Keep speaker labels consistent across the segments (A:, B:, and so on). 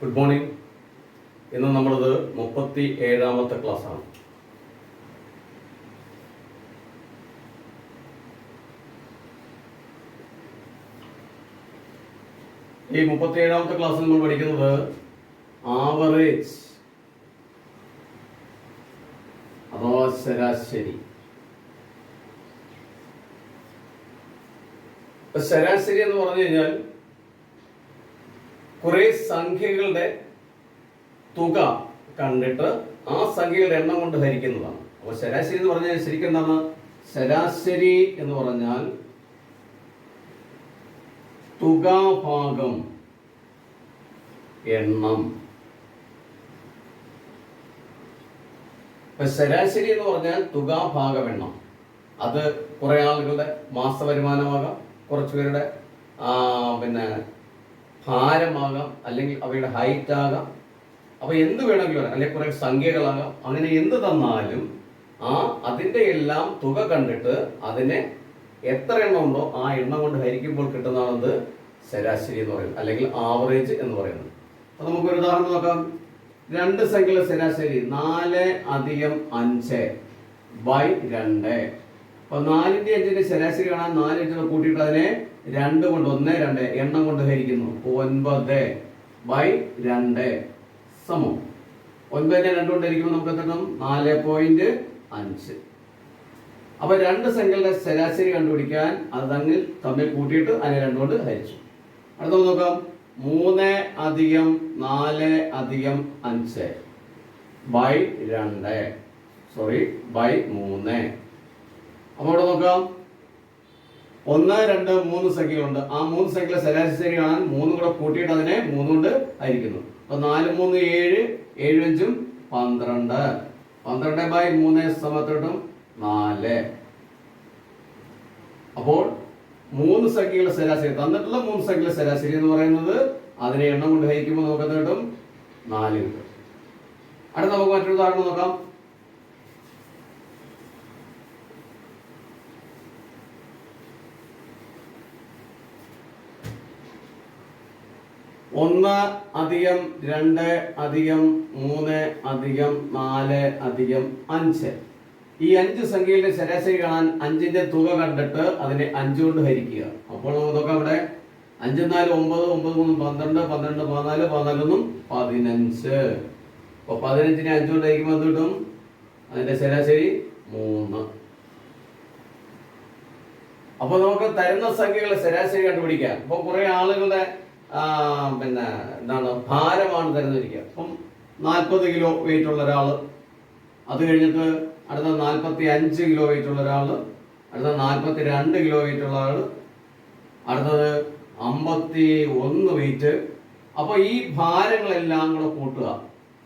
A: Good morning. ഇന്ന് നമ്മളത് 37ാമത്തെ ക്ലാസ്സാണ്. ഈ 37ാമത്തെ ക്ലാസ്സിൽ നമ്മൾ പഠിക്കുന്നത് ആവറേജ് അഥവാ ശരാശരി. ശരാശരി എന്ന് പറഞ്ഞു കഴിഞ്ഞാൽ കുറെ സംഖ്യകളുടെ തുക കണ്ടിട്ട് ആ സംഖ്യകളുടെ എണ്ണം കൊണ്ട് ഹരിക്കുന്നതാണ്. അപ്പോൾ ശരാശരി എന്ന് പറഞ്ഞാൽ ശരിക്കും എന്താണ്? ശരാശരി എന്ന് പറഞ്ഞാൽ തുക ഭാഗം എണ്ണം. ശരാശരി എന്ന് പറഞ്ഞാൽ തുക ഭാഗം എണ്ണം. അത് കുറെ ആളുകളുടെ മാസ വരുമാനമാകാം, കുറച്ചുപേരുടെ ഭാരമാകാം, അല്ലെങ്കിൽ അവയുടെ ഹൈറ്റ് ആകാം. അപ്പൊ എന്ത് വേണമെങ്കിലും അല്ലെങ്കിൽ കുറെ സംഖ്യകളാകാം. അങ്ങനെ എന്ത് തന്നാലും അതിന്റെ എല്ലാം തുക കണ്ടിട്ട് അതിനെ എത്ര എണ്ണം ഉണ്ടോ ആ എണ്ണം കൊണ്ട് ഹരിക്കുമ്പോൾ കിട്ടുന്നതാണ് ശരാശരി എന്ന് പറയുന്നത്, അല്ലെങ്കിൽ ആവറേജ് എന്ന് പറയുന്നത്. അപ്പൊ നമുക്കൊരു ഉദാഹരണം നോക്കാം. രണ്ട് സംഖ്യകളുടെ ശരാശരി 4 + 5 / 2. അപ്പൊ 4ന്റെ 5ന്റെ ശരാശരി കാണാൻ 4 5 കൂട്ടിയിട്ട് അതിനെ 2 കൊണ്ട് 1 2 എണ്ണം കൊണ്ട് ഹരിക്കുന്നു. 9/2 സമം 9നെ 2 കൊണ്ട് ഹരിക്കുമ്പോൾ നമുക്ക് എത്ര കിട്ടും? 4.5. അപ്പൊ രണ്ട് സംഖ്യകളുടെ ശരാശരി കണ്ടുപിടിക്കാൻ അത് തമ്മിൽ കൂട്ടിയിട്ട് അതിനെ 2 കൊണ്ട് ഹരിച്ചു. അടുത്ത നോക്കാം. 3 + 4 + 5 /3. അപ്പൊ ഇവിടെ നോക്കാം. 1 2 3 സംഖ്യകളുണ്ട്. ആ 3 സംഖ്യകളെ ശരാശരി കാണാൻ 3 കൂടെ കൂട്ടിയിട്ട് അതിനെ 3 കൊണ്ട് ഹരിക്കുന്നു. അപ്പൊ 4 3 7 7 5 12. 12/3 സമത്വം 4. അപ്പോൾ 3 സംഖ്യകളുടെ ശരാശരി തന്നിട്ടുള്ള 3 സംഖ്യകളുടെ ശരാശരി എന്ന് പറയുന്നത് അതിനെ എണ്ണം കൊണ്ട് ഹരിക്കുമ്പോൾ നമുക്ക് എന്ത് കിട്ടും? 4 കിട്ടും. അടുത്ത നമുക്ക് മറ്റൊരു ഉദാഹരണം നോക്കാം. 1 + 2 + 3 + 4 + 5. ഈ 5 സംഖ്യകളുടെ ശരാശരി കാണാൻ 5ന്റെ തുക കണ്ടിട്ട് അതിനെ 5 കൊണ്ട് ഹരിക്കുക. അപ്പോൾ നമുക്ക് നോക്കാം. ഇവിടെ 5 4 9 9 3 12 12 14 14 15. അപ്പൊ 15നെ 5 കൊണ്ട് ഹരിക്കുമ്പോൾ എന്ത് കിട്ടും? അതിന്റെ ശരാശരി 3. അപ്പൊ നമുക്ക് തരുന്ന സംഖ്യകളുടെ ശരാശരി കണ്ടുപിടിക്കാം. അപ്പൊ കുറെ ആളുകളുടെ ഭാരമാണ് തരുന്നിരിക്കുക. അപ്പം 40 കിലോ വെയിറ്റ് ഉള്ള ഒരാള്, അത് കഴിഞ്ഞിട്ട് അടുത്ത 45 കിലോ വെയിറ്റ് ഉള്ള ഒരാള്, അടുത്ത 42 കിലോ വെയിറ്റ് ഉള്ള ആള്, അടുത്തത് 51 വെയിറ്റ്. അപ്പൊ ഈ ഭാരങ്ങളെല്ലാം കൂടെ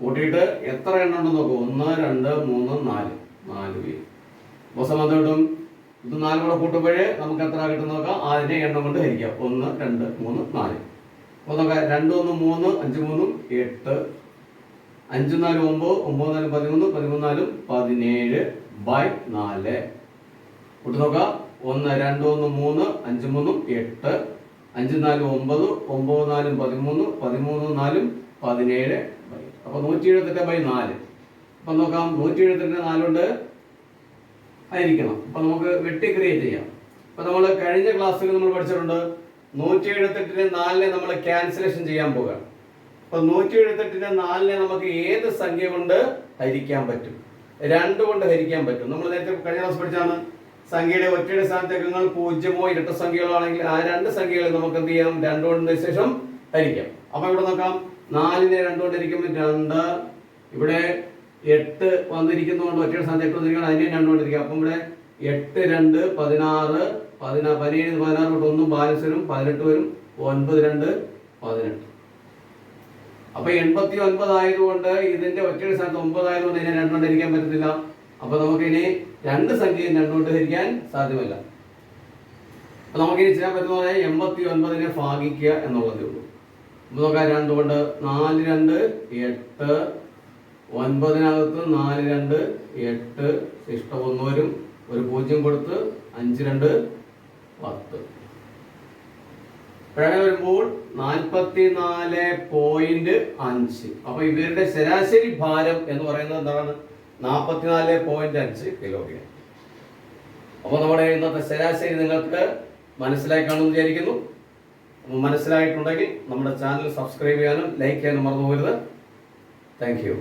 A: കൂട്ടിയിട്ട് എത്ര എണ്ണം ഉണ്ടെന്ന് നോക്കും. 1 2 3 4 വെയിറ്റ്. അപ്പൊ സമയം കിട്ടും. ഇത് 4 കൂടെ കൂട്ടുമ്പോഴേ നമുക്ക് എത്ര കിട്ടും നോക്കാം. അതിനെ എണ്ണം കൊണ്ട് ഹരിക്കാം. 1 2 3 4. അപ്പൊ നോക്കാം. 2 1 3 5 3 8 5 4 9 9 4 13 13 17/4. കൂട്ടി നോക്കാം. 1 2 1 3 5 3 8 5 4 9 9 4 13 13 4 17. അപ്പൊ 178/4. അപ്പൊ നോക്കാം. 178 4 കൊണ്ട് ആയിരിക്കണം. അപ്പൊ നമുക്ക് വെട്ടി ക്രിയേറ്റ് ചെയ്യാം. അപ്പൊ നമ്മൾ കഴിഞ്ഞ ക്ലാസ്സിൽ നമ്മൾ പഠിച്ചിട്ടുണ്ട് 178നെ 4നെ നമ്മൾ ക്യാൻസലേഷൻ ചെയ്യാൻ പോവുകയാണ്. അപ്പൊ 178നെ 4നെ നമുക്ക് ഏത് സംഖ്യ കൊണ്ട് ഹരിക്കാൻ പറ്റും? 2 കൊണ്ട് ഹരിക്കാൻ പറ്റും. നമ്മൾ നേരത്തെ കഴിഞ്ഞ ക്ലാസ് പഠിച്ചാണ് സംഖ്യയുടെ ഒറ്റയുടെ സ്ഥാനത്തേക്ക് 0 ഇരട്ട സംഖ്യകളോ ആണെങ്കിൽ ആ 2 സംഖ്യകളെ നമുക്ക് എന്ത് ചെയ്യാം? 2 കൊണ്ട് ശേഷം ഹരിക്കാം. അപ്പൊ ഇവിടെ നോക്കാം. 4നെ 2 കൊണ്ട് ഹരിക്കുമ്പോൾ 2. ഇവിടെ 8 വന്നിരിക്കുന്നതുകൊണ്ട് ഒറ്റയുടെ സ്ഥാനത്ത് 8 വന്നിരിക്കണം. അതിനെ 2 കൊണ്ട് ഹരിക്കാം. അപ്പം ഇവിടെ 8 2 16 17 16 തൊട്ട് 1 ബാലൻസ് വരും 18 വരും. 9 2 18. അപ്പൊ 89 ആയതുകൊണ്ട് ഇതിന്റെ ഒറ്റയുടെ സ്ഥാനത്ത് 9 ആയതുകൊണ്ട് ഇതിനെ 2 കൊണ്ട് ഹരിക്കാൻ പറ്റത്തില്ല. അപ്പൊ നമുക്ക് ഇനി 2 സംഖ്യയും 2 കൊണ്ട് ഹരിക്കാൻ സാധ്യമല്ല. അപ്പൊ നമുക്കിനി ചെയ്യാൻ പറ്റുന്ന 89നെ ഭാഗിക്കുക എന്നുള്ളതേ ഉള്ളൂ. അപ്പൊ നോക്കാം. 2 കൊണ്ട് 4 2 8 9നകത്ത് 4 2 8 ശിഷ്ട 1 വരും. ഒരു 0 കൊടുത്ത് 5 2 10. അപ്പോഴങ്ങനെ വരുമ്പോൾ 44.5. അപ്പൊ ഇവരുടെ ശരാശരി ഭാരം എന്ന് പറയുന്നത് എന്താണ്? 44.5 കിലോഗ്രാം. അപ്പോൾ നമ്മുടെ ഇന്നത്തെ ശരാശരി നിങ്ങൾക്ക് മനസ്സിലായി കാണുമെന്ന് വിചാരിക്കുന്നു. മനസ്സിലായിട്ടുണ്ടെങ്കിൽ നമ്മുടെ ചാനൽ സബ്സ്ക്രൈബ് ചെയ്യാനും ലൈക്ക് ചെയ്യാനും മറന്നു പോകരുത്. Thank you.